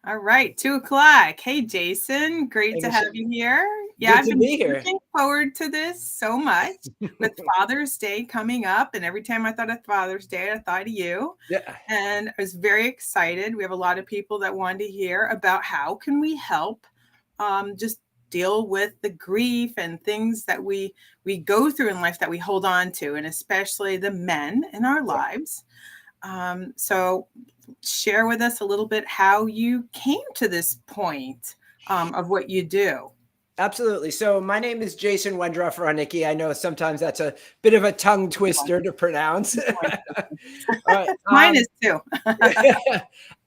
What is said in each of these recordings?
All right, 2:00. Hey, Jason, great Hey, to have Michelle. you here. Yeah, Good I've to been be here. looking forward to this so much with Father's Day coming up. And every time I thought of Father's Day, I thought of you. Yeah, And I was very excited. We have a lot of people that wanted to hear about how can we help just deal with the grief and things that we go through in life that we hold on to, and especially the men in our yeah, lives. So share with us a little bit how you came to this point of what you do. absolutely. So my name is Jason Wendroff-Rawnicki. I know sometimes that's a bit of a tongue twister to pronounce. But Mine is too.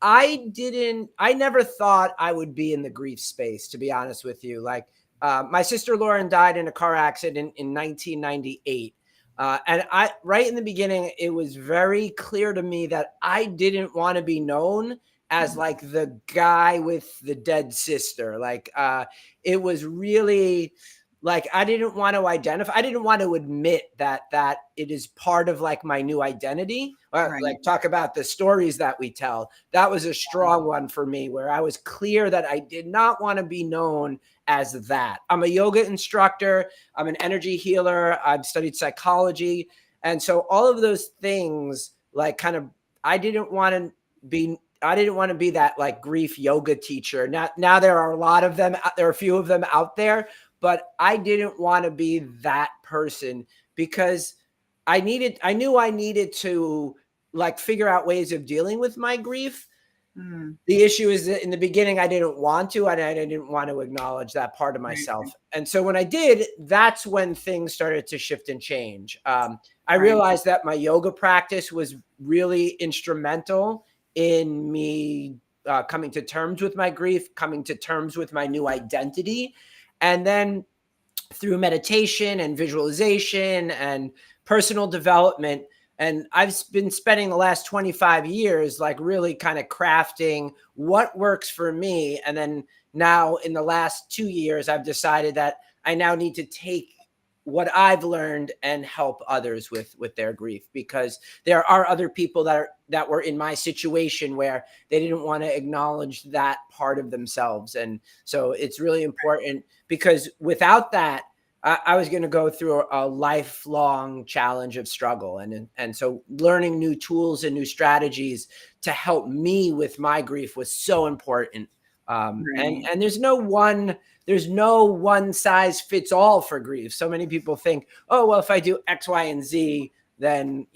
I never thought I would be in the grief space, to be honest with you. Like, my sister Lauren died in a car accident in 1998. And right in the beginning, it was very clear to me that I didn't want to be known as like the guy with the dead sister. Like, it was really like I didn't want to identify. I didn't want to admit that it is part of like my new identity. Or Right. like talk about the stories that we tell. That was a strong one for me, where I was clear that I did not want to be known as that. I'm a yoga instructor. I'm an energy healer. I've studied psychology. And so all of those things, like kind of, I didn't want to be that like grief yoga teacher. Now there are a lot of them. There are a few of them out there, but I didn't want to be that person because I knew I needed to like figure out ways of dealing with my grief. Mm, The issue is that in the beginning, I didn't want to, and I didn't want to acknowledge that part of myself. right. And so when I did, that's when things started to shift and change. I Right. realized that my yoga practice was really instrumental in me coming to terms with my grief, coming to terms with my new identity. And then through meditation and visualization and personal development. And I've been spending the last 25 years, like really kind of crafting what works for me. And then now in the last 2 years, I've decided that I now need to take what I've learned and help others with their grief, because there are other people that were in my situation where they didn't want to acknowledge that part of themselves. And so it's really important, because without that, I was going to go through a lifelong challenge of struggle. And so learning new tools and new strategies to help me with my grief was so important. Right. And there's no one size fits all for grief. So many people think, oh, well, if I do X, Y, and Z, then,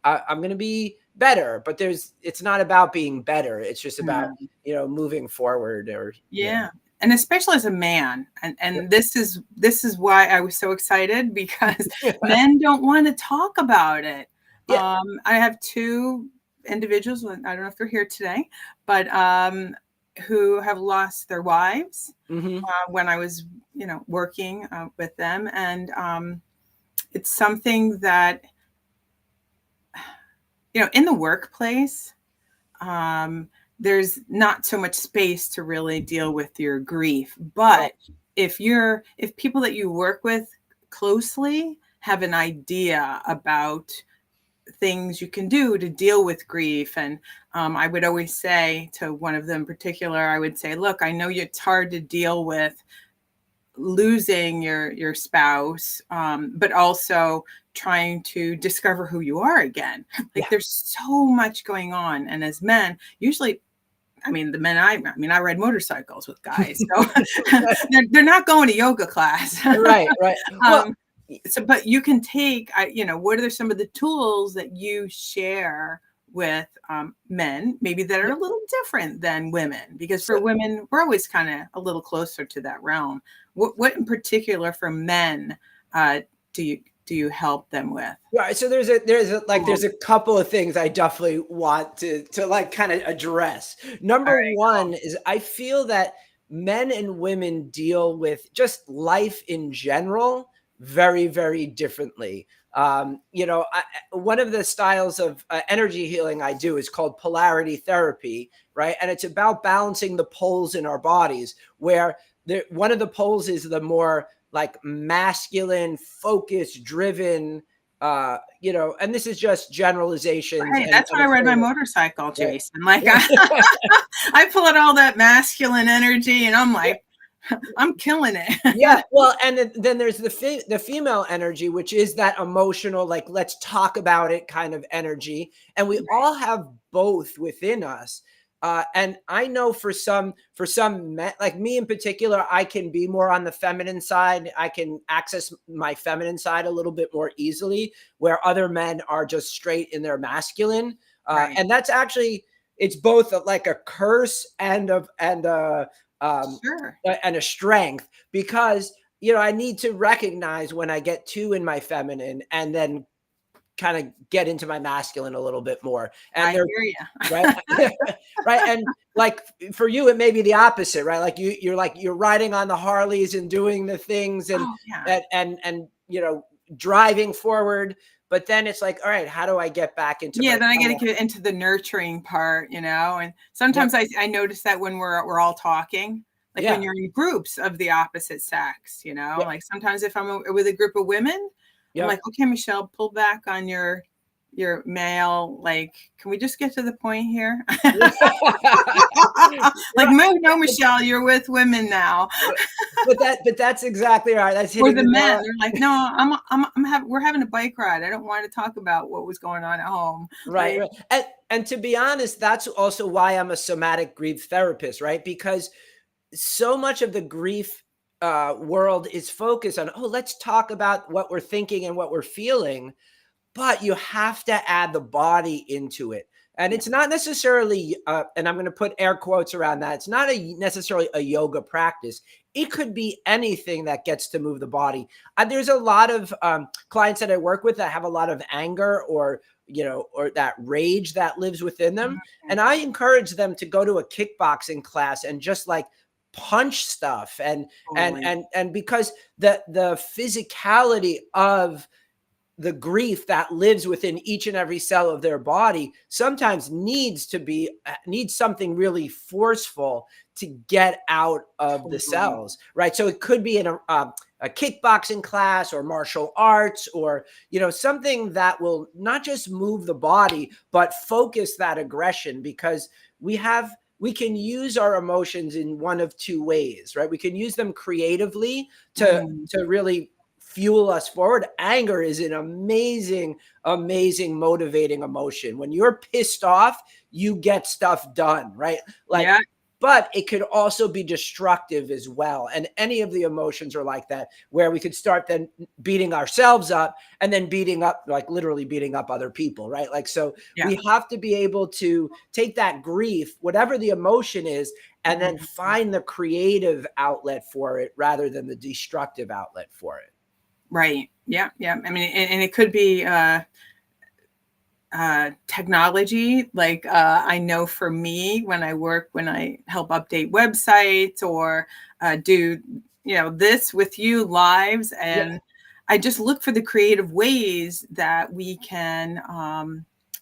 I'm going to be better. But it's not about being better. It's just about, Mm, moving forward or, yeah. And especially as a man. And this is why I was so excited, because men don't want to talk about it. yeah. I have two individuals, I don't know if they're here today, but who have lost their wives Hmm. when I was, working with them. And it's something that, in the workplace, um, there's not so much space to really deal with your grief. Right. But if people that you work with closely have an idea about things you can do to deal with grief. And I would always say to one of them in particular, I would say, look, I know it's hard to deal with losing your spouse, but also trying to discover who you are again. Like Yeah. there's so much going on. And as men, usually, I mean, the men I ride motorcycles with guys, so they're not going to yoga class. Right. Right. Well, um, so, but you can take, what are some of the tools that you share with men, maybe that are a little different than women? Because so for women, we're always kind of a little closer to that realm. What in particular for men do you help them with? right. So there's a couple of things I definitely want to like kind of address. All Number right, cool. one is I feel that men and women deal with just life in general very, very differently. One of the styles of energy healing I do is called polarity therapy, right? And it's about balancing the poles in our bodies, where one of the poles is the more like masculine, focus driven, you know, and this is just generalizations. Right, that's and why I a ride my framework, motorcycle, right? Jason. Like I pull out all that masculine energy, and I'm like, I'm killing Yeah, it. well, and then there's the female energy, which is that emotional, like, let's talk about it kind of energy, and we all have both within us. And I know for some men, like me in particular, I can be more on the feminine side. I can access my feminine side a little bit more easily, where other men are just straight in their masculine. Right. And that's actually, it's both like a curse Sure. and a strength, because you know, I need to recognize when I get too in my feminine and then kind of get into my masculine a little bit more. And I they're hear right. you. Right. And like for you, it may be the opposite, right? Like you're riding on the Harleys and doing the things and Oh, yeah. and you know, driving forward. But then it's like, all right, how do I get back into Yeah, my then I got to get into the nurturing part, you know. And Yep. sometimes I notice that when we're all talking, like when Yeah. you're in groups of the opposite sex, you know, Yep. like sometimes if I'm with a group of women, I'm Yep. like, okay, Michelle, pull back on your male. Like, can we just get to the point here? Like, no, Michelle, you're with women now. But that's exactly right. That's Or hitting the the men, nail. they're like, no, we're having a bike ride. I don't want to talk about what was going on at home. Right, Like, right. And to be honest, that's also why I'm a somatic grief therapist, right? Because so much of the grief world is focused on, oh, let's talk about what we're thinking and what we're feeling, but you have to add the body into it. And yeah, it's not necessarily, and I'm going to put air quotes around that. It's not necessarily a yoga practice. It could be anything that gets to move the body. There's a lot of clients that I work with that have a lot of anger or, you know, or that rage that lives within them. mhm, And I encourage them to go to a kickboxing class and just like punch stuff totally. and because the physicality of the grief that lives within each and every cell of their body sometimes needs something really forceful to get out of the Totally. cells, right? So it could be in a kickboxing class or martial arts, or you know, something that will not just move the body but focus that aggression, because we can use our emotions in one of two ways, right? We can use them creatively Mm, to really fuel us forward. Anger is an amazing motivating emotion. When you're pissed off, you get stuff done, right? Like, yeah. but it could also be destructive as well. And any of the emotions are like that, where we could start then beating ourselves up and then beating up, like literally beating up other people, right? Like, so Yeah. we have to be able to take that grief, whatever the emotion is, and then Mhm. find the creative outlet for it rather than the destructive outlet for it. Right. Yeah. Yeah. I mean, and it could be technology. Like I know for me, when I help update websites or do, you know, this with you lives, Yeah. and I just look for the creative ways that we can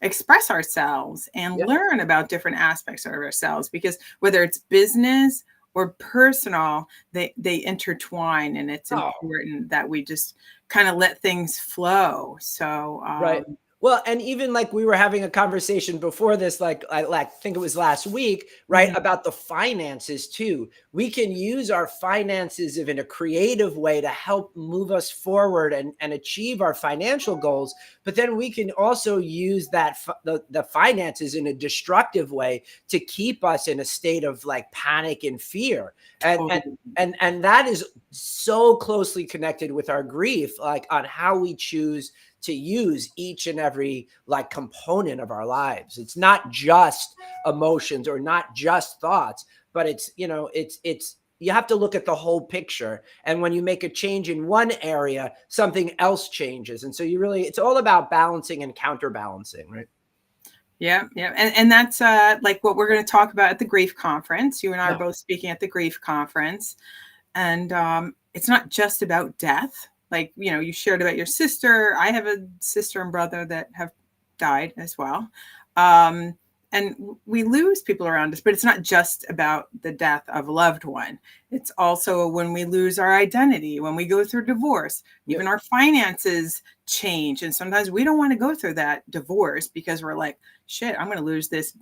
express ourselves and Yeah. learn about different aspects of ourselves, because whether it's business or personal, they intertwine, and it's Oh, important that we just kind of let things flow. So right. Well, and even like we were having a conversation before this, like I think it was last week, right, mhm, about the finances too. We can use our finances in a creative way to help move us forward and achieve our financial goals. But then we can also use the finances in a destructive way to keep us in a state of like panic and fear. And and totally. and that is so closely connected with our grief, like on how we choose to use each and every like component of our lives. It's not just emotions or not just thoughts, but it's, you know, it's you have to look at the whole picture. And when you make a change in one area, something else changes. And so it's all about balancing and counterbalancing, right? Yeah, yeah. And that's like what we're going to talk about at the grief conference. You and I are Yeah. both speaking at the grief conference. And it's not just about death. Like, you know, you shared about your sister. I have a sister and brother that have died as well. Um, and we lose people around us, but it's not just about the death of a loved one. It's also when we lose our identity, when we go through divorce, even our finances change. And sometimes we don't want to go through that divorce because we're like, shit, I'm going to lose this,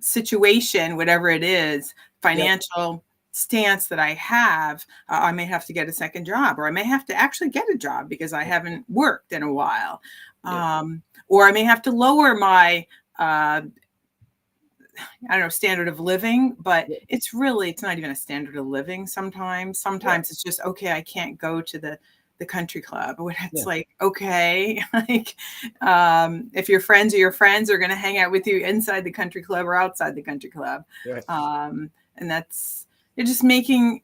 situation, whatever it is, financial stance that I have. I may have to get a second job, or I may have to actually get a job because I haven't worked in a while. Or I may have to lower my, standard of living, but it's not even a standard of living. Sometimes it's just, okay, I can't go to the country club. It's like, okay, like, if your friends are going to hang out with you inside the country club or outside the country club. And that's, you're just making,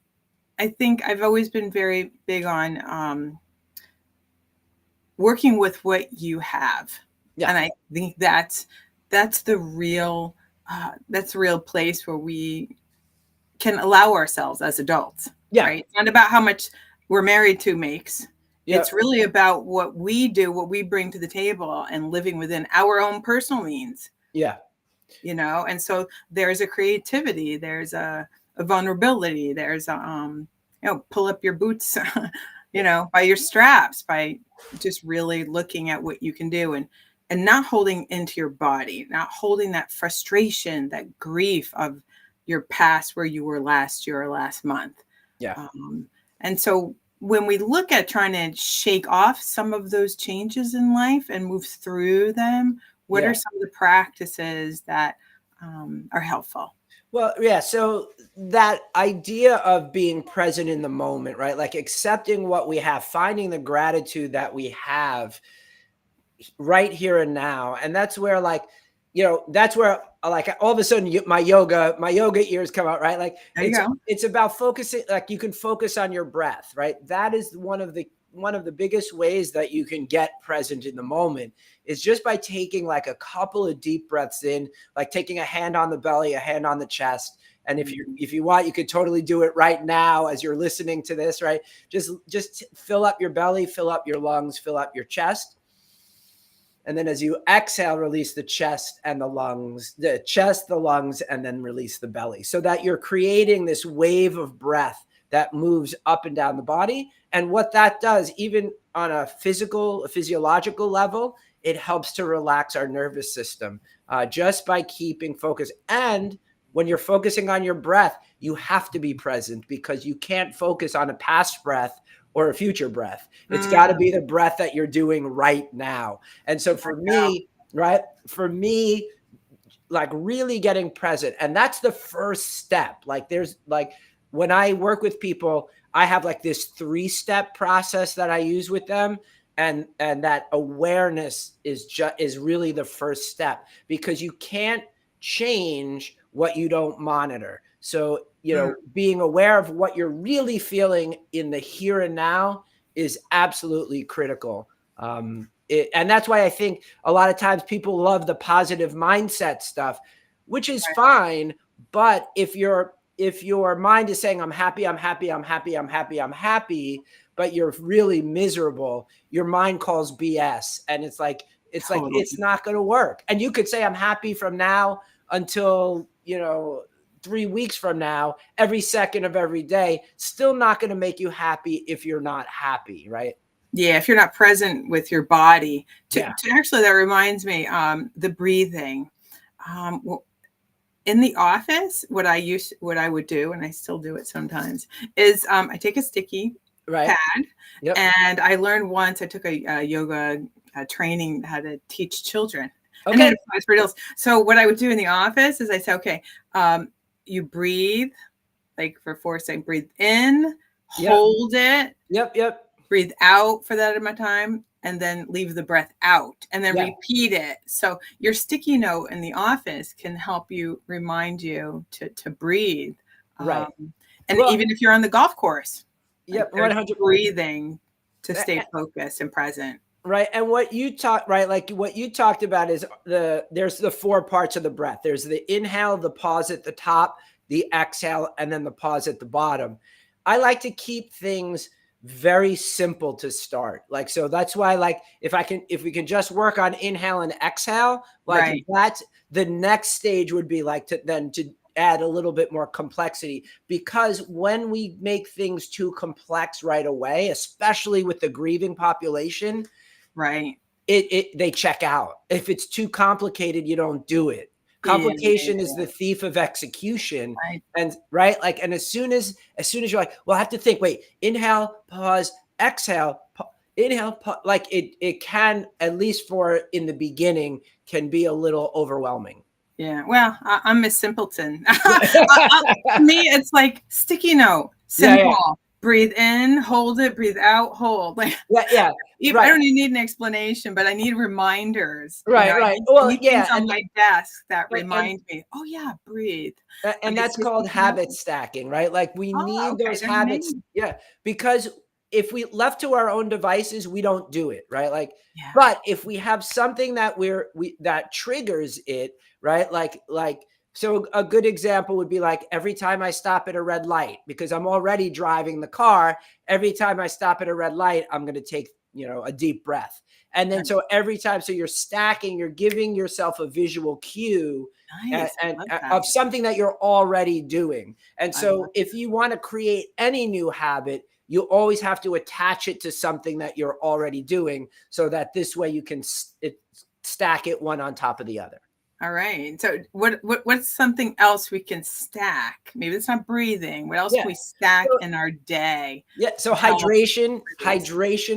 I think I've always been very big on, working with what you have. And I think that's the real place where we can allow ourselves as adults. Right? It's not about how much we're married to makes. It's really about what we do, what we bring to the table, and living within our own personal means. And so there's a creativity, there's a vulnerability, there's pull up your boots, by your straps, by just really looking at what you can do, and not holding into your body, not holding that frustration, that grief of your past, where you were last year or last month. And so when we look at trying to shake off some of those changes in life and move through them, what are some of the practices that are helpful? Well, so that idea of being present in the moment, right? Like accepting what we have, finding the gratitude that we have right here and now. And that's where that's where like all of a sudden my yoga ears come out, right? Like it's about focusing, like you can focus on your breath, right? That is one of the biggest ways that you can get present in the moment, is just by taking like a couple of deep breaths in, like taking a hand on the belly, a hand on the chest. And if you want, you could totally do it right now as you're listening to this, right? Just fill up your belly, fill up your lungs, fill up your chest. And then as you exhale, release the chest and the lungs, and then release the belly, so that you're creating this wave of breath that moves up and down the body. And what that does, even on a physiological level, it helps to relax our nervous system just by keeping focus. And when you're focusing on your breath, you have to be present, because you can't focus on a past breath or a future breath. It's got to be the breath that you're doing right now. And so for me, like really getting present, and that's the first step. Like there's like, when I work with people, I have like this 3-step process that I use with them. And that awareness is really the first step, because you can't change what you don't monitor. So, being aware of what you're really feeling in the here and now is absolutely critical. And that's why I think a lot of times people love the positive mindset stuff, which is fine. But if your mind is saying, I'm happy, I'm happy, I'm happy, I'm happy, I'm happy, but you're really miserable, your mind calls BS. And it's like, it's not going to work. And you could say, I'm happy from now until, 3 weeks from now, every second of every day, still not going to make you happy if you're not happy, right? Yeah, if you're not present with your body. Actually, that reminds me, the breathing. In the office, what I would do, and I still do it sometimes, is I take a sticky pad, and I learned once, I took a yoga training how to teach children. And then it applies for adults. So what I would do in the office is I say, okay, you breathe, like for 4 seconds, breathe in, hold it. Breathe out for that amount of time, and then leave the breath out, and then repeat it. So your sticky note in the office can help you, remind you to breathe. And even if you're on the golf course, 100% breathing to stay focused and present. Right. And what you talked about is there's the 4 parts of the breath. There's the inhale, the pause at the top, the exhale, and then the pause at the bottom. I like to keep things very simple to start. Like, so that's why, like, if we can just work on inhale and exhale, like Right. that's the next stage would be like to add a little bit more complexity, because when we make things too complex right away, especially with the grieving population, Right. they check out. If it's too complicated, you don't do it. Yeah, yeah, Complication is yeah. the thief of execution. Right. And right, like, and as soon as you're like, well, I have to think, wait, inhale, pause, exhale, inhale, like it can, at least for in the beginning, can be a little overwhelming. Yeah. Well, I'm Miss Simpleton. To me, it's like sticky note, simple. Yeah, yeah. Breathe in, hold it, breathe out, hold. Like, Yeah, I right. don't even need an explanation, but I need reminders. Right, I Well, need yeah, things on my desk that and remind me, oh yeah, breathe. and Like that's called habit stacking, right? Like, we Oh, need okay. those There's a habits. name. Yeah, because if we left to our own devices, we don't do it, right? Like, Yeah. but if we have something that that triggers it, right? So a good example would be like, every time I stop at a red light, because I'm already driving the car, every time I stop at a red light, I'm going to take, a deep breath. And then, so every time, so you're stacking, you're giving yourself a visual cue Nice. I and love that. of something that you're already doing. And I love so if you want to create any new habit, you always have to attach it to something that you're already doing, so that this way you can stack it one on top of the other. All right. So what's something else we can stack? Maybe it's not breathing. What else can we stack in our day? Yeah. So hydration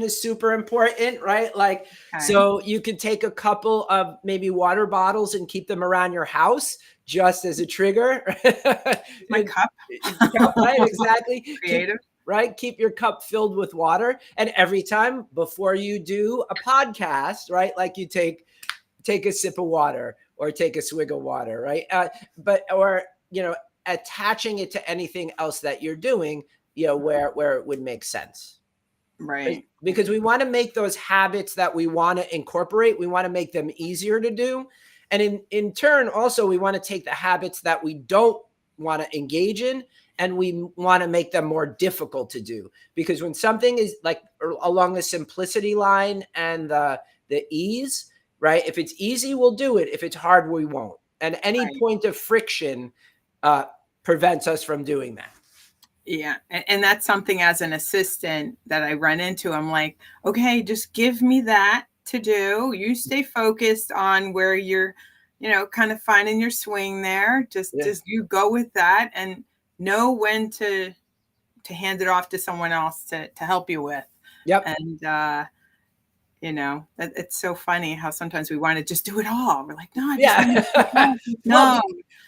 is super important, right? Like, so you can take a couple of maybe water bottles and keep them around your house just as a trigger. My cup. Right. Exactly. Creative. Right. Keep your cup filled with water. And every time before you do a podcast, right, like, you take a sip of water or take a swig of water, right? Or attaching it to anything else that you're doing, where it would make sense. Right. Because we want to make those habits that we want to incorporate, we want to make them easier to do. And in turn, also, we want to take the habits that we don't want to engage in, and we want to make them more difficult to do. Because when something is like along the simplicity line and the ease, right? If it's easy, we'll do it. If it's hard, we won't. And any point of friction prevents us from doing that. Yeah. And that's something, as an assistant, that I run into. I'm like, okay, just give me that to do. You stay focused on where you're, kind of finding your swing there. Just you go with that and know when to hand it off to someone else to help you with. Yep. And, it's so funny how sometimes we want to just do it all. We're like, no, no,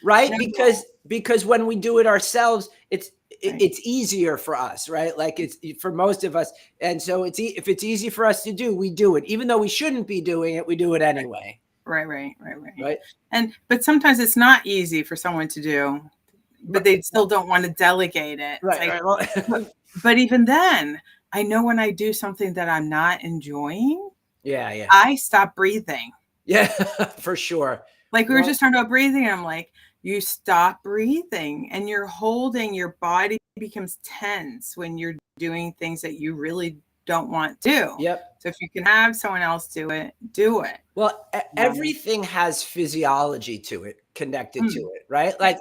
right? No. Because when we do it ourselves, it's easier for us, right? Like, it's for most of us. And so if it's easy for us to do, we do it. Even though we shouldn't be doing it, we do it anyway. Right. But sometimes it's not easy for someone to do, but they still don't want to delegate it. Right. But even then, I know when I do something that I'm not enjoying, yeah, I stop breathing. Yeah, for sure. Like, we were just talking about breathing, and I'm like, you stop breathing and you're holding, your body becomes tense when you're doing things that you really don't want to do. Yep. So if you can have someone else do it, do it. Well, everything has physiology to it, connected to it, right? Like,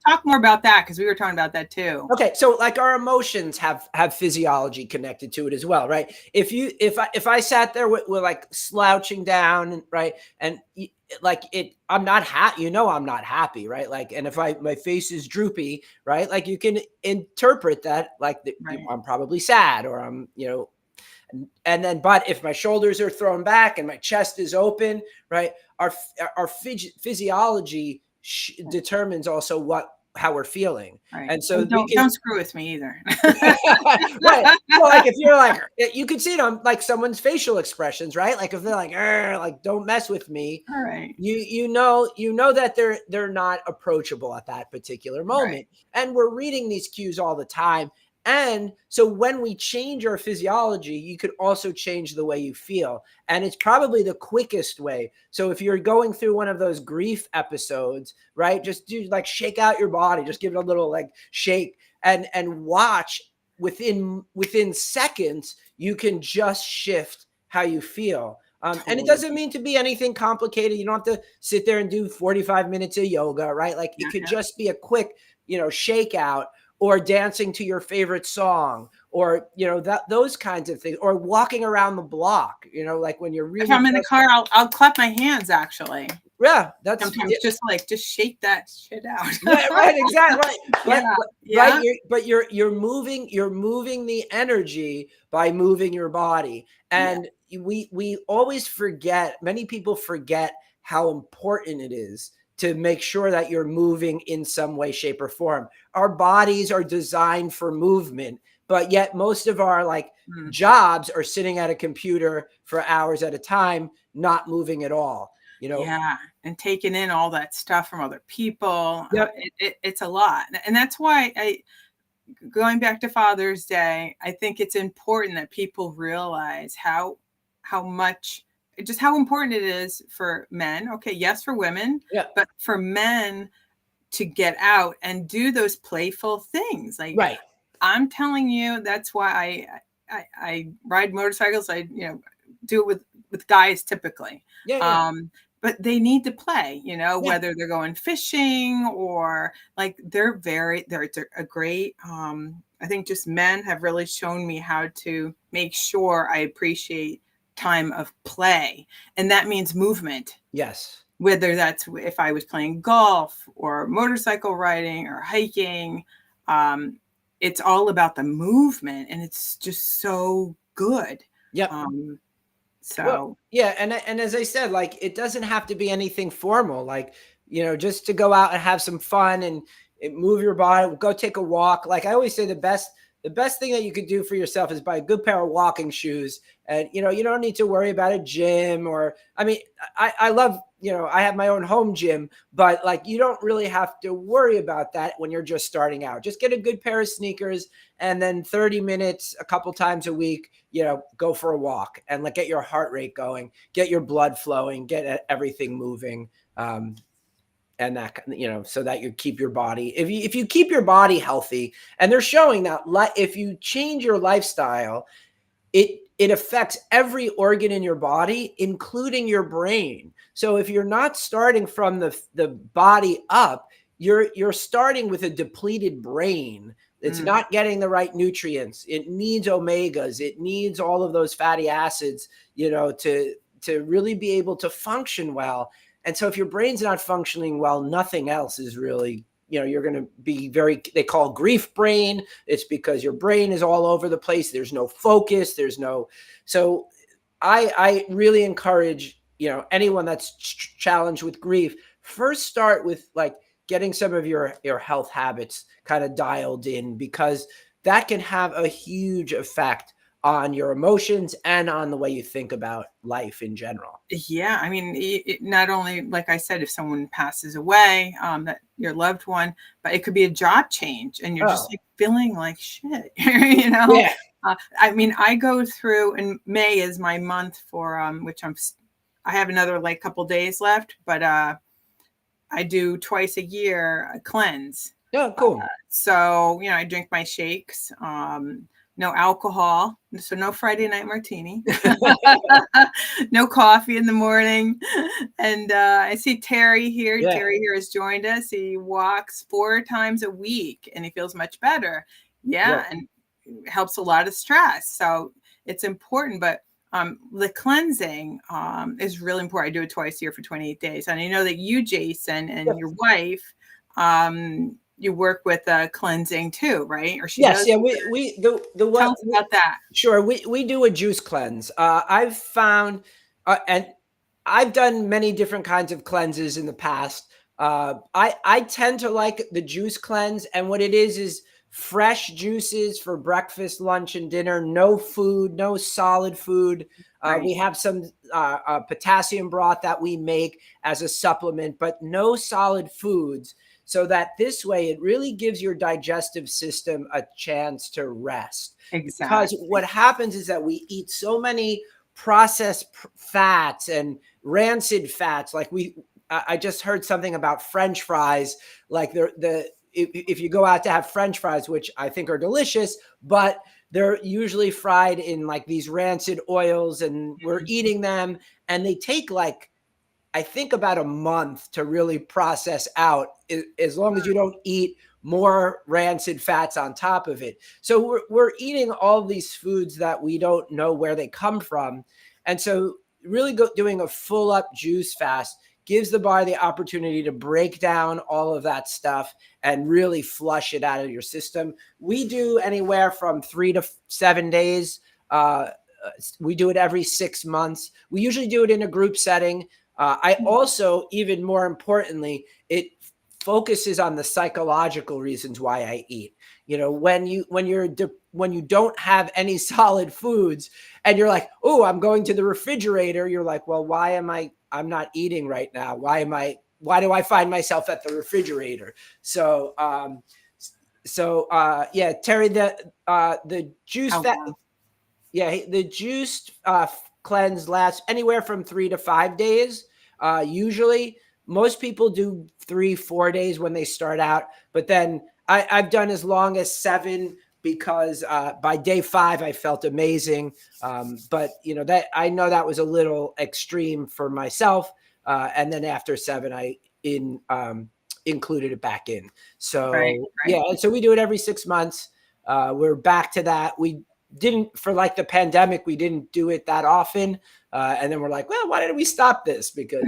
talk more about that, because we were talking about that too. Okay, so like, our emotions have physiology connected to it as well, right? If I sat there with like slouching down, right, and like I'm not happy, I'm not happy, right? Like, and if my face is droopy, right, like, you can interpret that like I'm probably sad, or I'm and then, but if my shoulders are thrown back and my chest is open, right, our physiology determines also how we're feeling. Right. And so don't screw with me either. Right. Well, like, if you're like, you can see it on like someone's facial expressions, right? Like, if they're like, don't mess with me. All right. You know that they're not approachable at that particular moment. Right. And we're reading these cues all the time. And so when we change our physiology, you could also change the way you feel. And it's probably the quickest way. So if you're going through one of those grief episodes, right, just do like shake out your body, just give it a little like shake and watch within seconds, you can just shift how you feel. And it Totally. doesn't mean to be anything complicated. You don't have to sit there and do 45 minutes of yoga, right? Like it Yeah, could yeah. just be a quick, shakeout, or dancing to your favorite song, or, those kinds of things, or walking around the block, like when you're If really, I'm in the car, I'll clap my hands actually. yeah, that's, Sometimes just shake that shit out. yeah, right, exactly, right. Yeah, Right, yeah. you're moving the energy by moving your body. Yeah. And we always forget, many people forget how important it is to make sure that you're moving in some way, shape, or form. Our bodies are designed for movement, but yet most of our Mm. jobs are sitting at a computer for hours at a time, not moving at all. Yeah, and taking in all that stuff from other people, Yep. it's a lot, and that's why going back to Father's Day, I think it's important that people realize how much, just how important it is for men. Okay, yes, for women, Yeah. but for men to get out and do those playful things. Like Right. I'm telling you, that's why I ride motorcycles. I do it with guys typically. Yeah. Yeah. But they need to play, Yeah. whether they're going fishing or like they're a great, I think just men have really shown me how to make sure I appreciate time of play. And that means movement, Yes. whether that's if I was playing golf or motorcycle riding or hiking. It's all about the movement and it's just so good. Yep. Well, So yeah, and as I said, like it doesn't have to be anything formal. Like, just to go out and have some fun and move your body, go take a walk. Like I always say, the best thing that you could do for yourself is buy a good pair of walking shoes. And you don't need to worry about a gym, or I mean, I love, I have my own home gym, but like you don't really have to worry about that when you're just starting out. Just get a good pair of sneakers, and then 30 minutes a couple times a week, go for a walk and like get your heart rate going, get your blood flowing, get everything moving. And that, so that you keep your body, if you keep your body healthy, and they're showing that if you change your lifestyle, it affects every organ in your body, including your brain. So if you're not starting from the body up, you're starting with a depleted brain. It's not getting the right nutrients. It needs omegas. It needs all of those fatty acids, to really be able to function well. And so if your brain's not functioning well, nothing else is really, you're going to be they call grief brain. It's because your brain is all over the place. There's no focus. So I really encourage, anyone that's challenged with grief, first start with like getting some of your health habits kind of dialed in, because that can have a huge effect on your emotions and on the way you think about life in general. yeah, I mean, not only, like I said, if someone passes away, that your loved one, but it could be a job change and you're just like feeling like shit, Yeah. I mean, I go through, and May is my month for, which I have another like couple days left, but I do twice a year a cleanse. Yeah, cool. So, I drink my shakes, no alcohol, so no Friday night martini, no coffee in the morning. And I see Terry here. Yeah. Terry here has joined us. He walks 4 times a week and he feels much better. Yeah. And it helps a lot of stress. So it's important, but the cleansing is really important. I do it twice a year for 28 days. And I know that you, Jason, and your wife, you work with cleansing too, right? Or she does. Yeah. Tell us about that. Sure. We do a juice cleanse. I've found, and I've done many different kinds of cleanses in the past. I tend to like the juice cleanse, and what it is fresh juices for breakfast, lunch, and dinner. No food, no solid food. Right. We have some potassium broth that we make as a supplement, but no solid foods. So that this way it really gives your digestive system a chance to rest. Exactly. Because what happens is that we eat so many processed fats and rancid fats. Like I just heard something about French fries. Like if you go out to have French fries, which I think are delicious, but they're usually fried in like these rancid oils, and we're eating them, and they take like, I think about a month to really process out, as long as you don't eat more rancid fats on top of it. So we're eating all these foods that we don't know where they come from. And so really doing a full up juice fast gives the body the opportunity to break down all of that stuff and really flush it out of your system. We do anywhere from 3 to 7 days. We do it every 6 months. We usually do it in a group setting. I also, even more importantly, it focuses on the psychological reasons why I eat. You know, when you don't have any solid foods and you're like, oh, I'm going to the refrigerator. You're like, well, I'm not eating right now. Why do I find myself at the refrigerator? So, yeah, Terry, the juice the juiced cleanse lasts anywhere from 3 to 5 days. Usually most people do 3-4 days when they start out, but then I've done as long as 7, because by day 5 I felt amazing. But you know, that I know that was a little extreme for myself. And then after 7, I included it back in. So Right. yeah, and so we do it every 6 months. We're back to that. We didn't, for like the pandemic, we didn't do it that often. And then we're like, well, why did we stop this? Because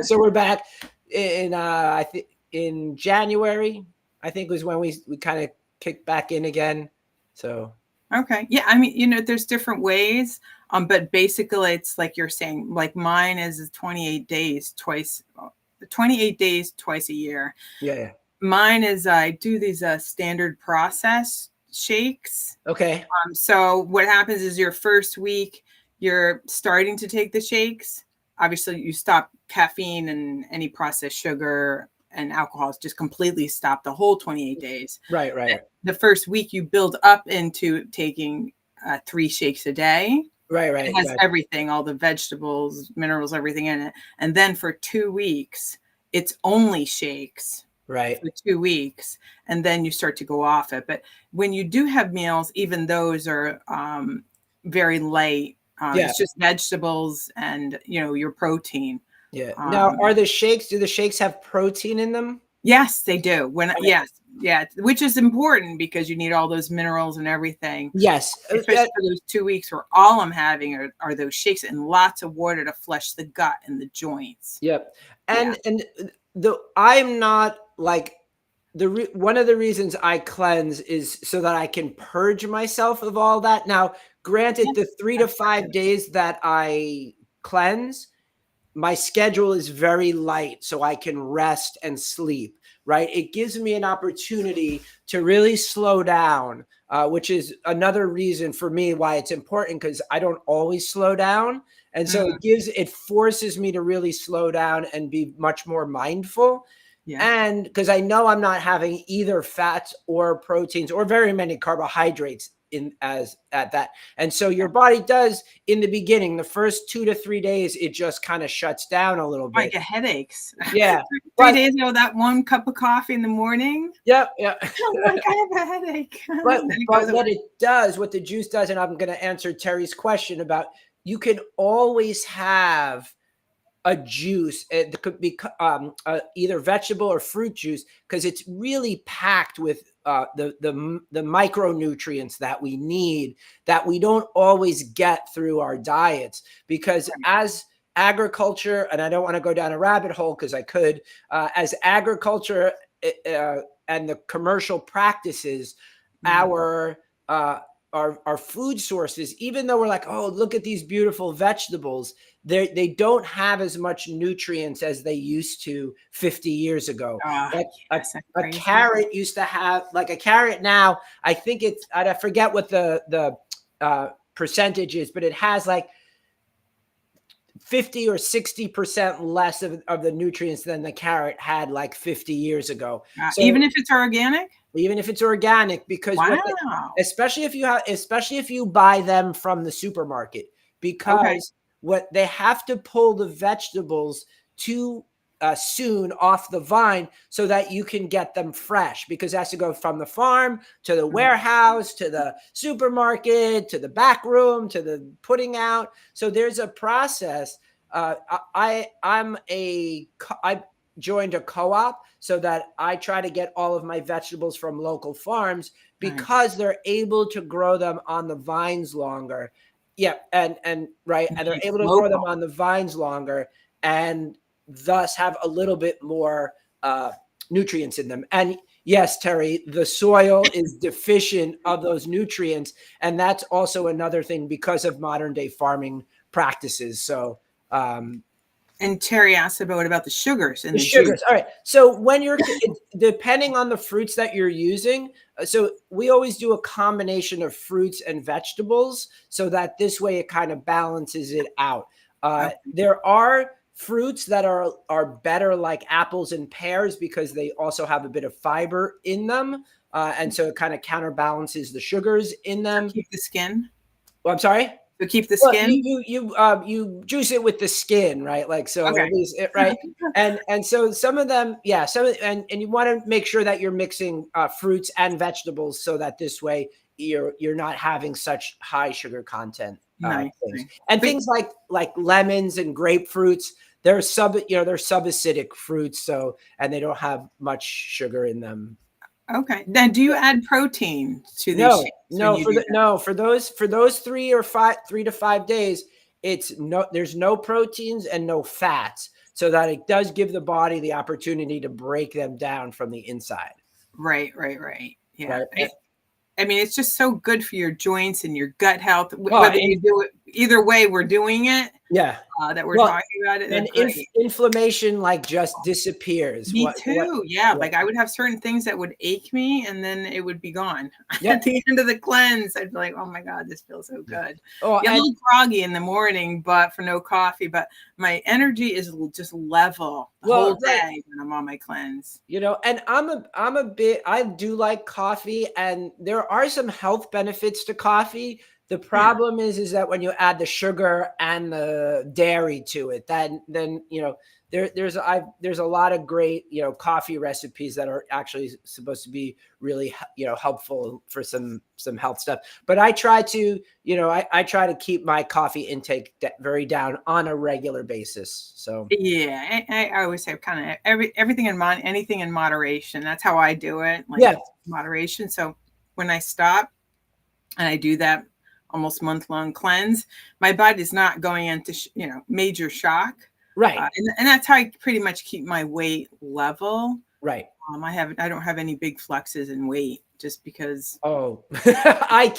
so we're back in I think in January, I think was when we kind of kicked back in again. So Okay. Yeah. I mean, you know, there's different ways. But basically it's like you're saying, like mine is 28 days twice a year. yeah. Mine is I do these standard process shakes. Okay. So what happens is your first week, you're starting to take the shakes. Obviously, you stop caffeine and any processed sugar and alcohols, just completely stop the whole 28 days. Right. The first week, you build up into taking 3 shakes a day. Right. It has everything, all the vegetables, minerals, everything in it. And then for 2 weeks, it's only shakes. Right. For 2 weeks, and then you start to go off it. But when you do have meals, even those are very light. It's just vegetables and, you know, your protein. Yeah. Now, do the shakes have protein in them? Yes, they do. Yeah, which is important because you need all those minerals and everything. Yes. Especially for those 2 weeks where all I'm having are those shakes and lots of water to flush the gut and the joints. Yep. And I'm not like one of the reasons I cleanse is so that I can purge myself of all that. Now, granted, the 3 to 5 days that I cleanse, my schedule is very light, so I can rest and sleep, right? It gives me an opportunity to really slow down, which is another reason for me why it's important, because I don't always slow down. And so it forces me to really slow down and be much more mindful. Yeah. And because I know I'm not having either fats or proteins or very many carbohydrates at that. And so your body does, in the beginning, the first 2 to 3 days, it just kind of shuts down a little bit. I get headaches. Yeah. 3 days ago, that 1 cup of coffee in the morning. Yep. I'm like, I have a headache. But what the juice does, and I'm going to answer Terry's question about, you can always have a juice. It could be either vegetable or fruit juice, because it's really packed with the micronutrients that we need, that we don't always get through our diets. Because as agriculture, and I don't want to go down a rabbit hole because I could, as agriculture and the commercial practices, our food sources, even though we're like, oh, look at these beautiful vegetables, they don't have as much nutrients as they used to 50 years ago. A carrot used to have, like a carrot now, I think I forget what the percentage is, but it has like 50 or 60% less of the nutrients than the carrot had like 50 years ago. So, even if it's organic? Even if it's organic, because especially if you buy them from the supermarket, because what they have to pull the vegetables to soon off the vine so that you can get them fresh, because it has to go from the farm to the warehouse to the supermarket to the back room to the putting out. So there's a process. I joined a co-op so that I try to get all of my vegetables from local farms because they're able to grow them on the vines longer. Yeah, and right, and they're able to grow them on the vines longer, and thus have a little bit more nutrients in them. And yes, Terry, the soil is deficient of those nutrients. And that's also another thing because of modern day farming practices. So, and Terry asked about the sugars and the sugars. juice. All right. So when you're, depending on the fruits that you're using, so we always do a combination of fruits and vegetables so that this way it kind of balances it out. There are fruits that are better, like apples and pears, because they also have a bit of fiber in them. And so it kind of counterbalances the sugars in them. So keep the skin. Well, I'm sorry? So keep the skin. You juice it with the skin, right? Like, so at least it, right. And so some of them, and you want to make sure that you're mixing fruits and vegetables so that this way you're not having such high sugar content. Things. And things like lemons and grapefruits, they're they're subacidic fruits, so, and they don't have much sugar in them. Okay. Now, do you add protein to these? For those 3 to 5 days, there's no proteins and no fats, so that it does give the body the opportunity to break them down from the inside. Right. Yeah. Right. I mean, it's just so good for your joints and your gut health. Whether you do it either way, we're doing it. Yeah. That we're talking about it. And inflammation just disappears. Me too. Like I would have certain things that would ache me and then it would be gone. At the end of the cleanse, I'd be like, oh my God, this feels so good. I'm a little groggy in the morning, but for no coffee, but my energy is just level the whole day when I'm on my cleanse. And I do like coffee, and there are some health benefits to coffee. The problem is that when you add the sugar and the dairy to it, then there's a lot of great coffee recipes that are actually supposed to be really helpful for some health stuff. But I try to I try to keep my coffee intake very down on a regular basis. So I always say kind of everything anything in moderation. That's how I do it. Moderation. So when I stop and I do that almost month-long cleanse, my body's not going into major shock, right? And that's how I pretty much keep my weight level, right? I don't have any big fluxes in weight just because. I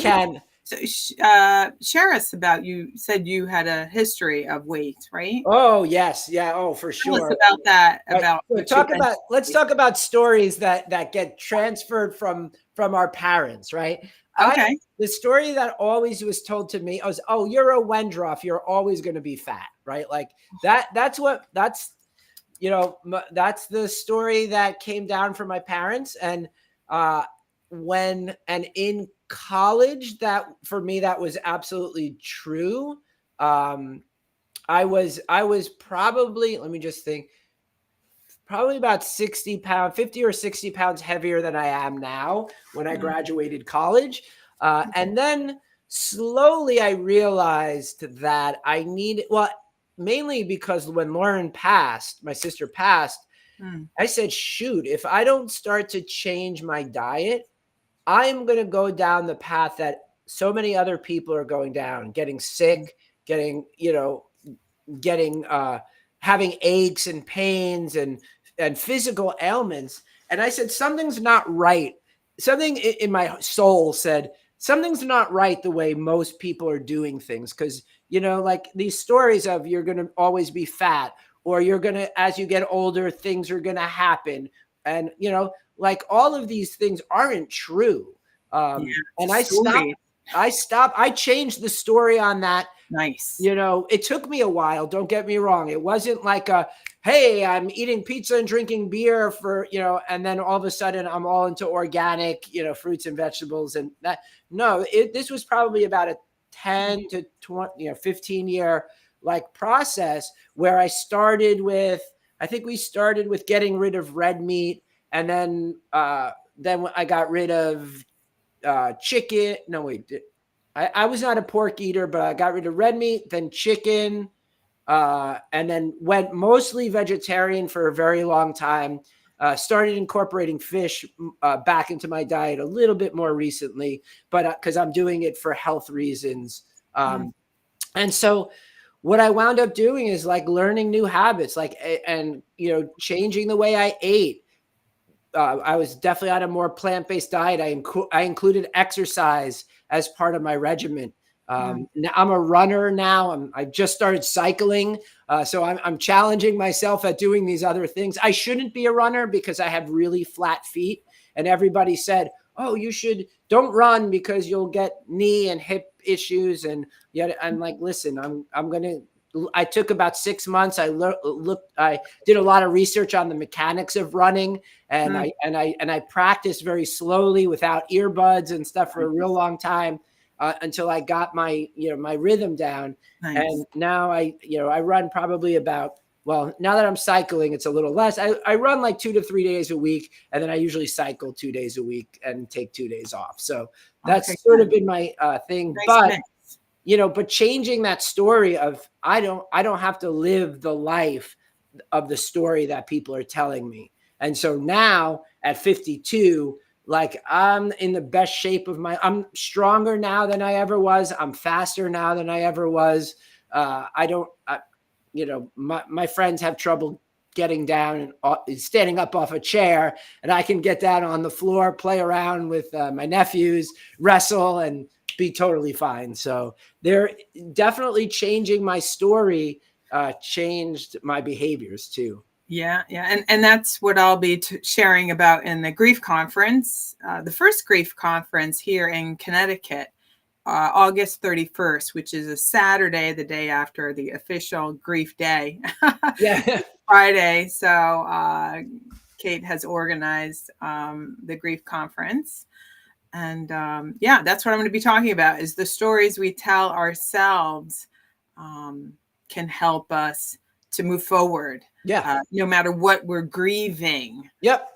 can. So share us about, you said you had a history of weight, right? Oh yes, for sure. Tell us about that. Let's talk about stories that get transferred from our parents, right? Okay. The story that always was told to me was, oh, you're a Wendroff, you're always going to be fat, right? Like that's the story that came down from my parents. And in college, that for me, that was absolutely true. I was probably, let me just think, probably about 50 or 60 pounds heavier than I am now when I graduated college. And then slowly I realized that I needed, mainly because when Lauren passed, my sister passed, I said, shoot, if I don't start to change my diet, I'm going to go down the path that so many other people are going down, getting sick, having aches and pains and physical ailments. And I said, something's not right. Something in my soul said, something's not right the way most people are doing things. Because, like these stories of you're going to always be fat, or you're going to, as you get older, things are going to happen. And, like all of these things aren't true. And I stopped. I changed the story on that. Nice. It took me a while. Don't get me wrong. It wasn't like hey, I'm eating pizza and drinking beer for, and then all of a sudden I'm all into organic, fruits and vegetables and that. No, this was probably about a 10 to 20, 15 year like process where I started with, I think we started with getting rid of red meat, and then I got rid of chicken. No, wait, I was not a pork eater, but I got rid of red meat, then chicken, and then went mostly vegetarian for a very long time. Started incorporating fish back into my diet a little bit more recently, but because I'm doing it for health reasons. And so what I wound up doing is like learning new habits, like, and, changing the way I ate. I was definitely on a more plant-based diet. I included exercise as part of my regimen. Now I'm a runner now. I just started cycling. So I'm challenging myself at doing these other things. I shouldn't be a runner because I have really flat feet. And everybody said, oh, don't run because you'll get knee and hip issues. And yet I'm like, listen, I took about 6 months. I did a lot of research on the mechanics of running, and I practiced very slowly without earbuds and stuff for a real long time. Until I got my rhythm down. Nice. And now I run probably about, well, now that I'm cycling, it's a little less. I run like 2 to 3 days a week, and then I usually cycle 2 days a week and take 2 days off. So that's sort of been my thing. Nice but mix. But changing that story of I don't have to live the life of the story that people are telling me. And so now at 52, like I'm in the best shape I'm stronger now than I ever was. I'm faster now than I ever was. My friends have trouble getting down and standing up off a chair, and I can get down on the floor, play around with my nephews, wrestle, and be totally fine. So they're definitely changing my story, changed my behaviors too. Yeah. And that's what I'll be sharing about in the grief conference, the first grief conference here in Connecticut, August 31st, which is a Saturday, the day after the official grief day. Yeah. Friday. So Kate has organized the grief conference. And that's what I'm going to be talking about, is the stories we tell ourselves can help us to move forward. Yeah. No matter what we're grieving. Yep.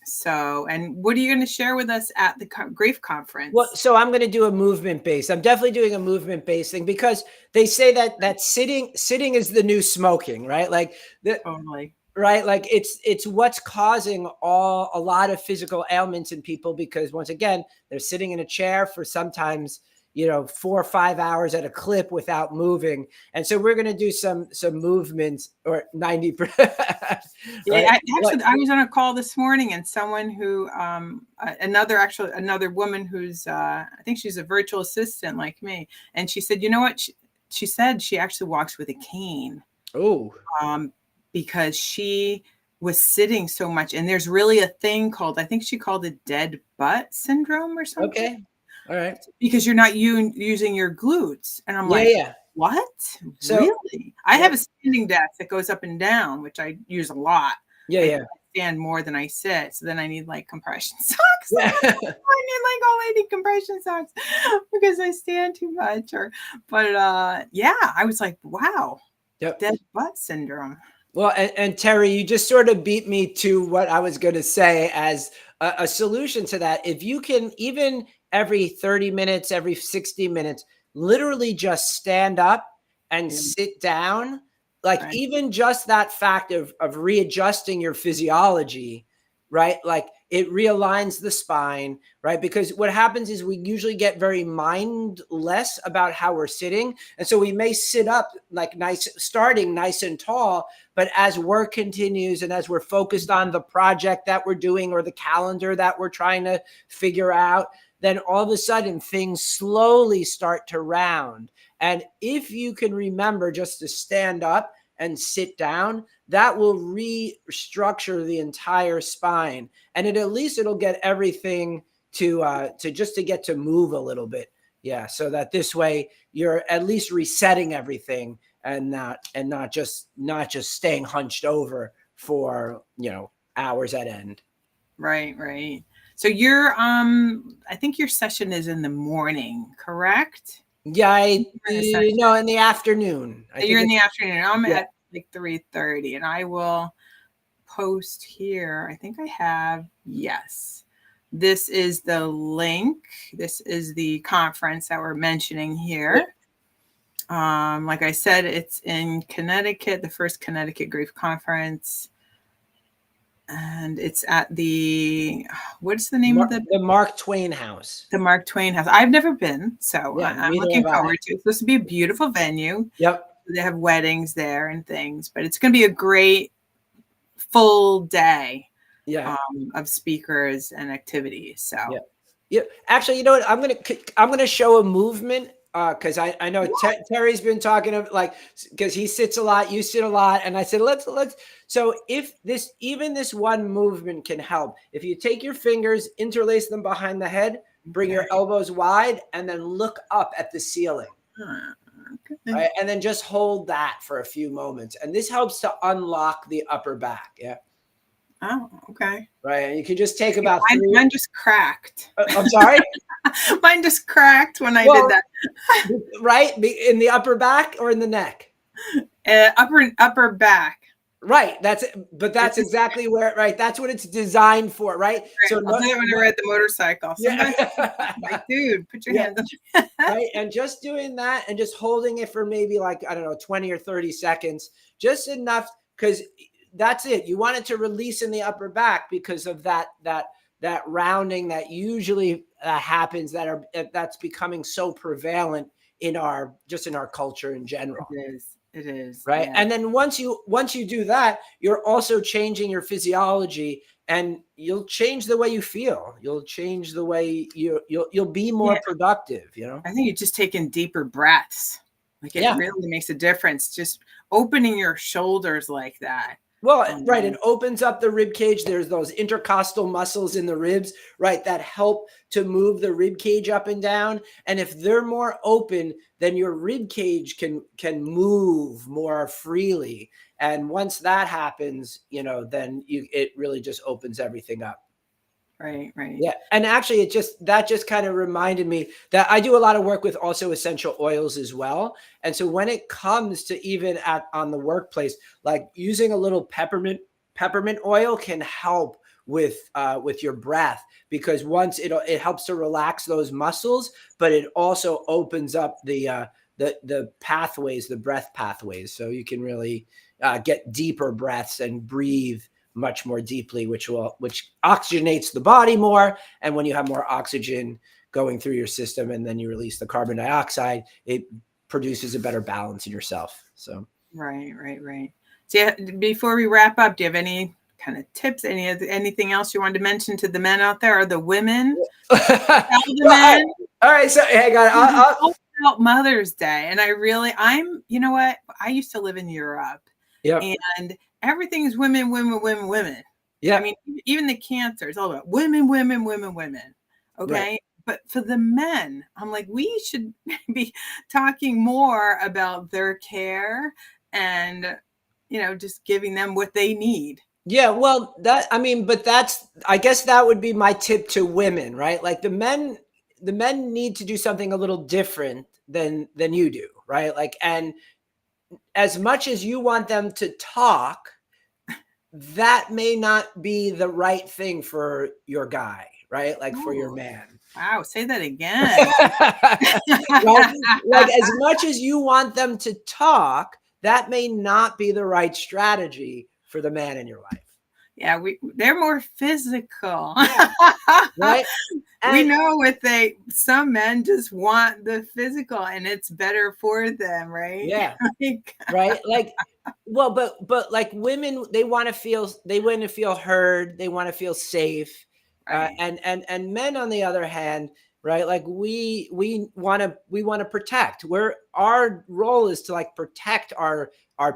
So, and what are you going to share with us at the grief conference? Well, so I'm going to do a movement-based. I'm definitely doing a movement-based thing, because they say that sitting is the new smoking, right? Like totally. Right. Like it's what's causing a lot of physical ailments in people, because once again, they're sitting in a chair for sometimes 4 or 5 hours at a clip without moving. And so we're going to do some movements, or 90%. Right? Yeah, I was on a call this morning, and someone who, another woman who's, I think she's a virtual assistant like me. And she said, you know what? She said she actually walks with a cane. Oh, because she was sitting so much. And there's really a thing called, I think she called it dead butt syndrome or something. Okay. All right. Because you're not using your glutes. And I'm what? So, really? I have a standing desk that goes up and down, which I use a lot. I stand more than I sit. So then I need like compression socks. I need like old lady compression socks because I stand too much. I was like, wow. Yep. Dead butt syndrome. Well, and Terry, you just sort of beat me to what I was going to say as a solution to that. If you can, even every 30 minutes, every 60 minutes, literally just stand up and sit down, like even just that fact of readjusting your physiology, right? Like it realigns the spine, right? Because what happens is we usually get very mindless about how we're sitting. And so we may sit up like starting nice and tall, but as work continues and as we're focused on the project that we're doing or the calendar that we're trying to figure out, then all of a sudden things slowly start to round. And if you can remember just to stand up and sit down, that will restructure the entire spine. And at least it'll get everything to get to move a little bit. Yeah. So that this way you're at least resetting everything and not just staying hunched over for, hours at end. Right. So I think your session is in the morning, correct? Yeah, I You're in Ascension. no, in the afternoon. I You're think in it's the afternoon. I'm yeah. at like 3:30, and I will post here. I think I have, yes. This is the link. This is the conference that we're mentioning Yeah. here. Like I said, it's in Connecticut, the first Connecticut Grief Conference. And it's at what's the name of The Mark Twain House. the Mark Twain House. I've never been, so Yeah, I'm neither looking have I. forward to it. It's supposed to be a beautiful venue. Yep. They have weddings there and things, but it's going to be a great full day Yeah. of speakers and activities. So Yeah. Yeah. Actually, you know what? I'm gonna show a movement because I know Terry's been talking of like because he sits a lot, you sit a lot, and I said let's. So if even this one movement can help, if you take your fingers, interlace them behind the head, bring your elbows wide, and then look up at the ceiling. Right? And then just hold that for a few moments. And this helps to unlock the upper back. Yeah. Oh, okay. Right. And you can just take about mine just cracked. I'm sorry? Mine just cracked when I did that. Right? In the upper back or in the neck? Upper back. Right. That's exactly where, right. That's what it's designed for, right? So I'll do it when I ride the motorcycle. Sometimes like, dude, put your hands up. Right. And just doing that and just holding it for maybe like, I don't know, 20 or 30 seconds, just enough, because that's it. You want it to release in the upper back because of that rounding that usually happens that's becoming so prevalent in our culture in general. It is. Right. Yeah. And then once you do that, you're also changing your physiology and you'll change the way you feel. You'll change the way you'll be more productive, you know? I think you're just taking deeper breaths. Like it really makes a difference. Just opening your shoulders like that. Well, right. It opens up the rib cage. There's those intercostal muscles in the ribs, right, that help to move the rib cage up and down. And if they're more open, then your rib cage can move more freely. And once that happens, you know, then it really just opens everything up. Right. Yeah. And actually that just kind of reminded me that I do a lot of work with also essential oils as well. And so when it comes to even on the workplace, like using a little peppermint oil can help with your breath, because once it helps to relax those muscles, but it also opens up the pathways, the breath pathways. So you can really get deeper breaths and breathe much more deeply, which oxygenates the body more. And when you have more oxygen going through your system and then you release the carbon dioxide, it produces a better balance in yourself. So right. So before we wrap up, do you have any kind of tips, anything else you wanted to mention to the men out there or the women? All right, so hang on. I'll about Mother's Day, and you know what? I used to live in Europe. Yeah. And everything is women. Yeah. I mean, even the cancer is all about women. Okay. Right. But for the men, I'm like, we should be talking more about their care and, you know, just giving them what they need. Yeah. Well, I guess that would be my tip to women, right? Like the men need to do something a little different than you do, right? Like, and as much as you want them to talk, that may not be the right thing for your guy, right? Like for your man. Wow, say that again. like as much as you want them to talk, that may not be the right strategy for the man in your life. Yeah, they're more physical. Right? We know some men just want the physical and it's better for them, right? Yeah. Right? Like, well, but like women, they want to feel heard, they want to feel safe. Right. And men on the other hand, right? Like we want to protect. Our role is to like protect our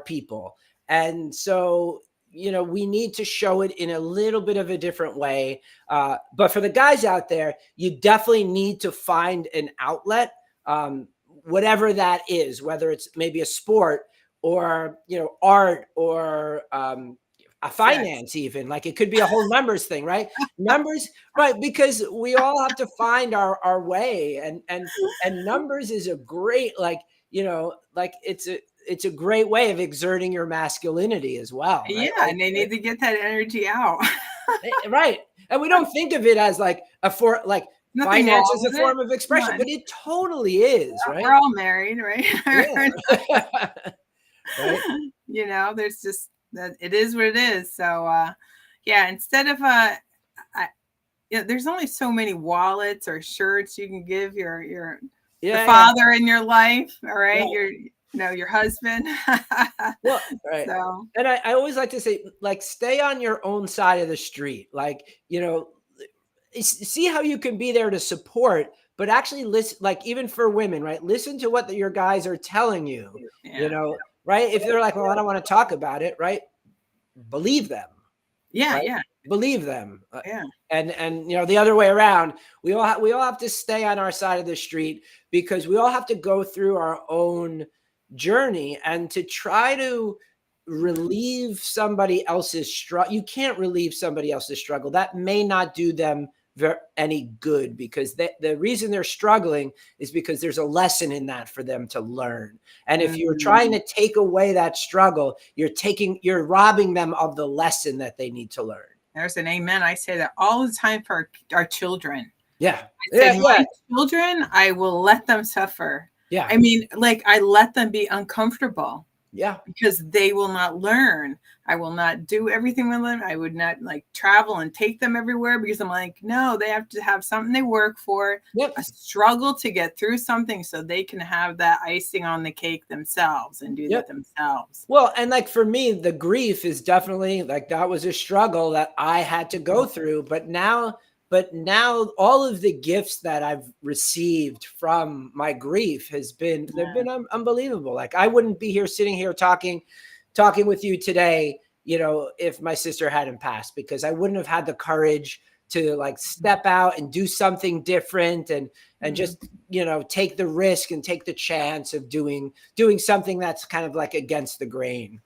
people. And so, you know, we need to show it in a little bit of a different way. But for the guys out there, you definitely need to find an outlet, whatever that is, whether it's maybe a sport or, you know, art or a finance, even like it could be a whole numbers thing, right? Numbers, right? Because we all have to find our way, and numbers is a great, like, you know, like it's a great way of exerting your masculinity as well, right? Yeah, Like, and they need to get that energy out. right. And we don't think of it as like like Nothing finance wrong is a with it. form of Come expression, on. but it totally is, We're right? all married, right? Yeah. Right. You know, there's just that it is what it is. So yeah, instead of there's only so many wallets or shirts you can give the Yeah. father in your life, all right? Yeah. Your husband. Well, right. So And I always like to say, like, stay on your own side of the street. Like, you know, see how you can be there to support, but actually listen, like, even for women, right? Listen to what your guys are telling you, you yeah. know, right? If they're like, well, I don't want to talk about it, right? Believe them, Yeah, right? yeah, Believe them. yeah. And you know, the other way around, we all have to stay on our side of the street, because we all have to go through our own journey, and to try to relieve somebody else's struggle. You can't relieve somebody else's struggle. That may not do them any good, because the reason they're struggling is because there's a lesson in that for them to learn. And if you're trying to take away that struggle, you're robbing them of the lesson that they need to learn. There's an amen. I say that all the time for our children. Yeah. I said, my children, I will let them suffer. Yeah. I mean, like, I let them be uncomfortable. Yeah. Because they will not learn. I will not do everything with them. I would not like travel and take them everywhere, because I'm like, no, they have to have something they work for, a struggle to get through something, so they can have that icing on the cake themselves and do that themselves. Well, and like for me, the grief is definitely like, that was a struggle that I had to go through. But now all of the gifts that I've received from my grief they've been unbelievable. Like, I wouldn't be sitting here talking with you today, you know, if my sister hadn't passed, because I wouldn't have had the courage to like step out and do something different, and just, you know, take the risk and take the chance of doing something that's kind of like against the grain.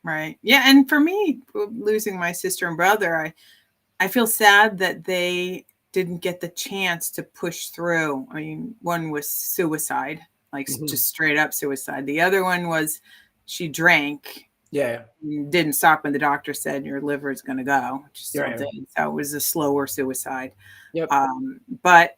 Right. Yeah. And for me, losing my sister and brother, I feel sad that they didn't get the chance to push through. I mean, one was suicide, like just straight up suicide. The other one was she drank. Yeah. Didn't stop when the doctor said your liver is going to go. Which still did. So it was a slower suicide. Yep. But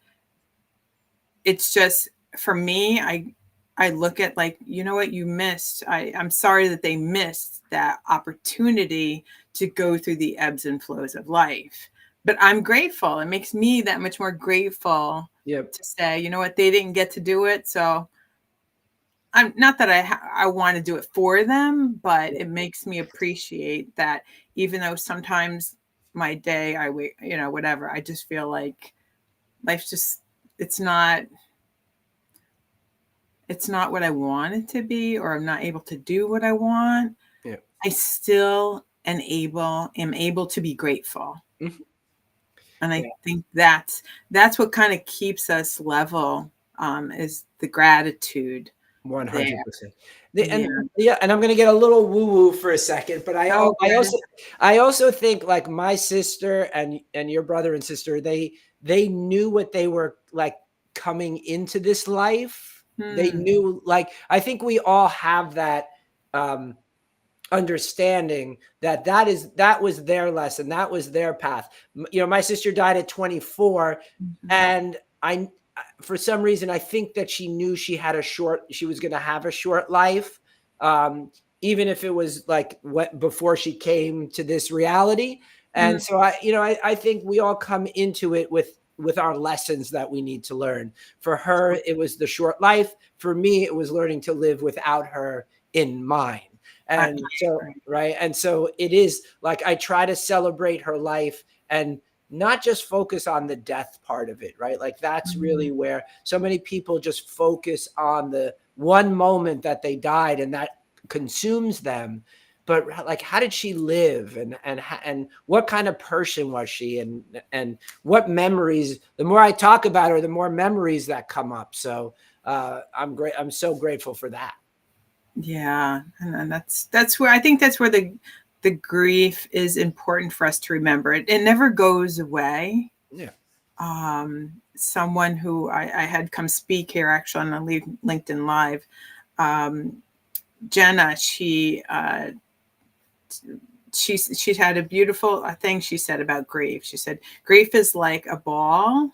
it's just, for me, I look at, like, you know what, you missed. I'm sorry that they missed that opportunity to go through the ebbs and flows of life. But I'm grateful. It makes me that much more grateful to say, you know what, they didn't get to do it. So I'm not that I want to do it for them, but it makes me appreciate that, even though sometimes my day, you know, whatever, I just feel like life's just, it's not what I want it to be, or I'm not able to do what I want. Yeah. I still am able to be grateful. Mm-hmm. And I think that's what kind of keeps us level, is the gratitude. 100%. And I'm going to get a little woo woo for a second, but I also think, like, my sister and your brother and sister, they knew what they were like coming into this life. They knew, like, I think we all have that understanding that was their lesson, that was their path. You know, my sister died at 24, and for some reason, I think that she knew she was going to have a short life, even if it was like before she came to this reality. And so I think we all come into it with our lessons that we need to learn. For her, it was the short life. For me, it was learning to live without her in mind. And so, right. And so it is like, I try to celebrate her life and not just focus on the death part of it, right? Like, that's really where so many people just focus on the one moment that they died, and that consumes them. But like, how did she live, and what kind of person was she, and what memories? The more I talk about her, the more memories that come up. So I'm so grateful for that. Yeah, and that's where I think that's where the the grief is important for us to remember. It never goes away. Yeah. Someone who I had come speak here actually on LinkedIn Live, Jenna, she had a beautiful thing she said about grief. She said, grief is like a ball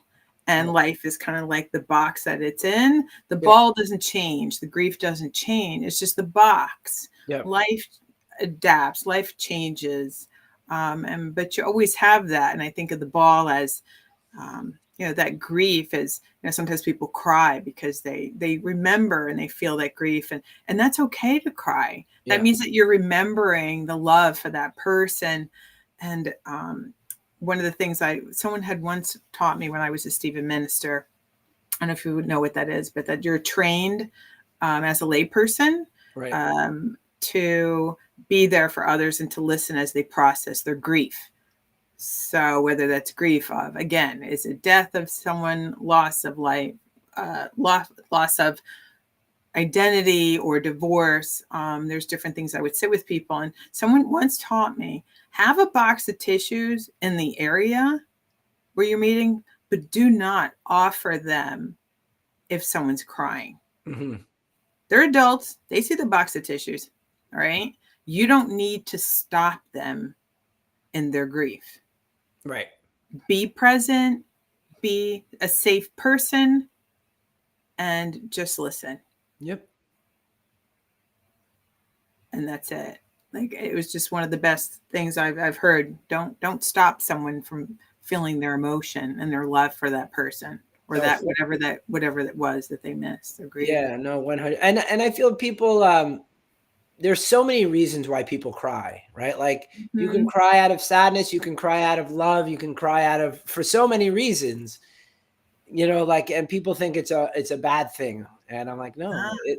and life is kind of like the box that it's in. The ball doesn't change. The grief doesn't change. It's just the box. Life adapts, life changes. But you always have that. And I think of the ball as, that grief is, sometimes people cry because they remember and they feel that grief, and that's okay to cry. That means that you're remembering the love for that person. And one of the things someone had once taught me when I was a Stephen minister, I don't know if you would know what that is, but that you're trained as a layperson to be there for others and to listen as they process their grief. So whether that's grief of, again, is it death of someone, loss of life, loss of identity, or divorce, there's different things I would sit with people. And someone once taught me, have a box of tissues in the area where you're meeting, but do not offer them if someone's crying. Mm-hmm. They're adults. They see the box of tissues. All right. You don't need to stop them in their grief. Right. Be present, be a safe person, and just listen. Yep. And that's it. Like, it was just one of the best things I've heard. Don't stop someone from feeling their emotion and their love for that person, or that whatever that was that they missed or grieved. Yeah, no, 100. And I feel people, there's so many reasons why people cry, right? Like you can cry out of sadness, you can cry out of love, you can cry for so many reasons, and people think it's a bad thing. And I'm like, no,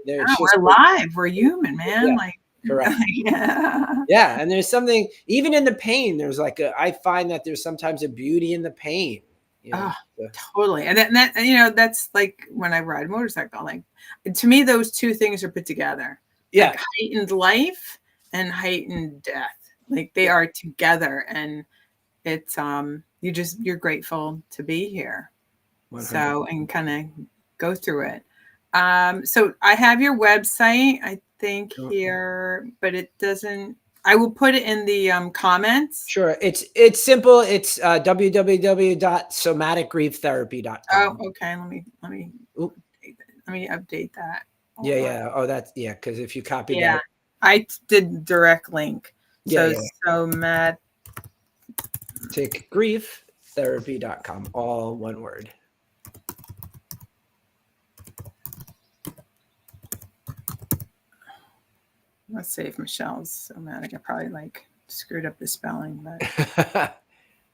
we're alive. We're human, man. Yeah, like, correct. Yeah. And there's something, even in the pain, there's I find that there's sometimes a beauty in the pain. Totally. And that, that's like when I ride a motorcycle, like, to me, those two things are put together. Yeah. Like heightened life and heightened death. Like they are together, and it's, you're grateful to be here. 100%. So, and kind of go through it. So I have your website, I think here, but it doesn't, I will put it in the comments. Sure. It's simple. It's www.somaticgrieftherapy.com. Oh, okay. Let me update that. Yeah. Oh, because if you copy that. I did direct link. somaticgrieftherapy.com, all one word. Let's see if Michelle's somatic. I probably screwed up the spelling, but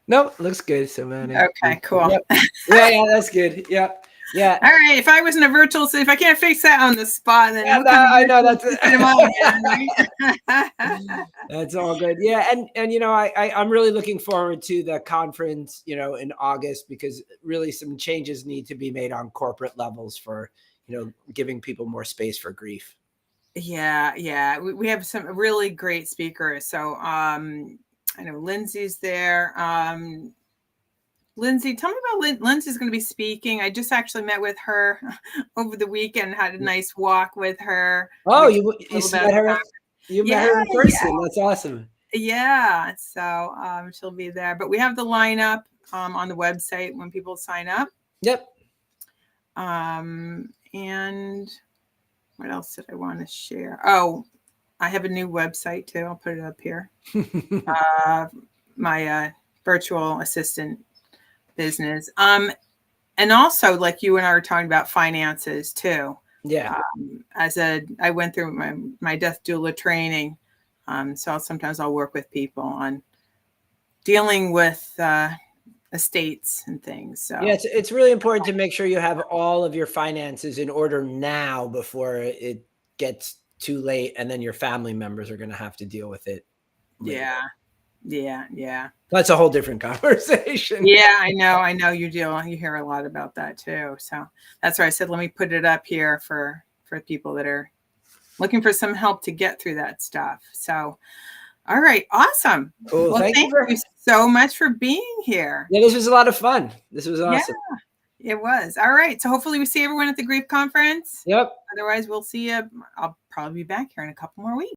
no, looks good. Somatic. Okay, cool. Yep. Yeah, that's good. Yep. Yeah. All right. If I wasn't a virtual, if I can't fix that on the spot, then I know that's it. That's all good. Yeah, and I'm really looking forward to the conference, in August, because really some changes need to be made on corporate levels for, giving people more space for grief. Yeah. We have some really great speakers. So I know Lindsay's there. Lindsay, tell me about Lindsay's going to be speaking. I just actually met with her over the weekend, had a nice walk with her. Oh, you met her? You met her in person. Yeah. That's awesome. Yeah. So she'll be there. But we have the lineup on the website when people sign up. Yep. And what else did I want to share? Oh, I have a new website too. I'll put it up here. My virtual assistant business. And also, like you and I were talking about finances too. Yeah. I went through my death doula training. So sometimes I'll work with people on dealing with estates and things. So yeah, it's really important to make sure you have all of your finances in order now before it gets too late, and then your family members are going to have to deal with it later. Yeah. That's a whole different conversation. Yeah, I know you hear a lot about that too. So that's why I said, let me put it up here for people that are looking for some help to get through that stuff. So All right. Awesome. Cool. Well, Thank you thank you so much for being here. Yeah, this was a lot of fun. This was Yeah, awesome. it was. All right. So hopefully we see everyone at the grief conference. Yep. Otherwise, we'll see you. I'll probably be back here in a couple more weeks.